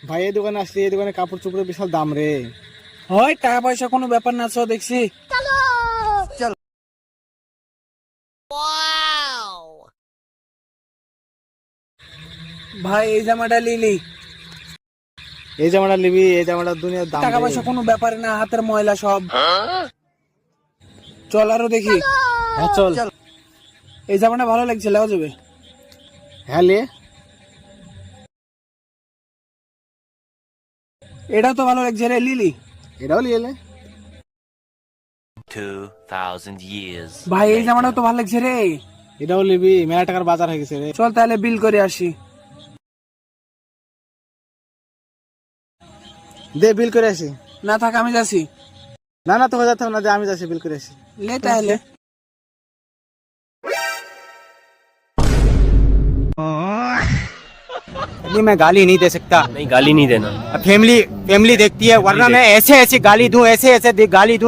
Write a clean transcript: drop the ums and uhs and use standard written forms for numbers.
ভাই এই দোকানে আসলে এই দোকানে কাপড় চোপড়ের বিশাল দাম রে। হয় টাকা পয়সা কোনো ব্যাপার না, চো দেখছি। ভাই এই জামাটা লিলি, এই জামাটা নিবি? এই জামাটা দুনিয়ার দাম টাকা রে। পয়সা কোনো ব্যাপার না, হাতের ময়লা সব। চল আরো দেখি। হ্যাঁ চল। এই জামাটা ভালো লাগছে, লেওয়া যাবে। হ্যাঁ লে। এটাও তো ভালো লাগছে রে, লিলি। এটাও লিয়ে লে। 2000 years ভাই এই later. জামাটাও তো ভালো লাগছে রে। এটাও লিবি? মেলা টাকার বাজার হয়ে গেছে রে। চল তাহলে বিল করে আসি। দে বিল করে আসি। না থাক, আমি যাচ্ছি। না না তোকে যেতে হবে না, দে আমি যাচ্ছি বিল করে আসি। লে তাহলে। नहीं मैं गाली नहीं दे सकता। नहीं, गाली नहीं देना। फैमिली फैमिली देखती है, वरना मैं ऐसे ऐसे गाली दूं, ऐसे ऐसे गाली दूं।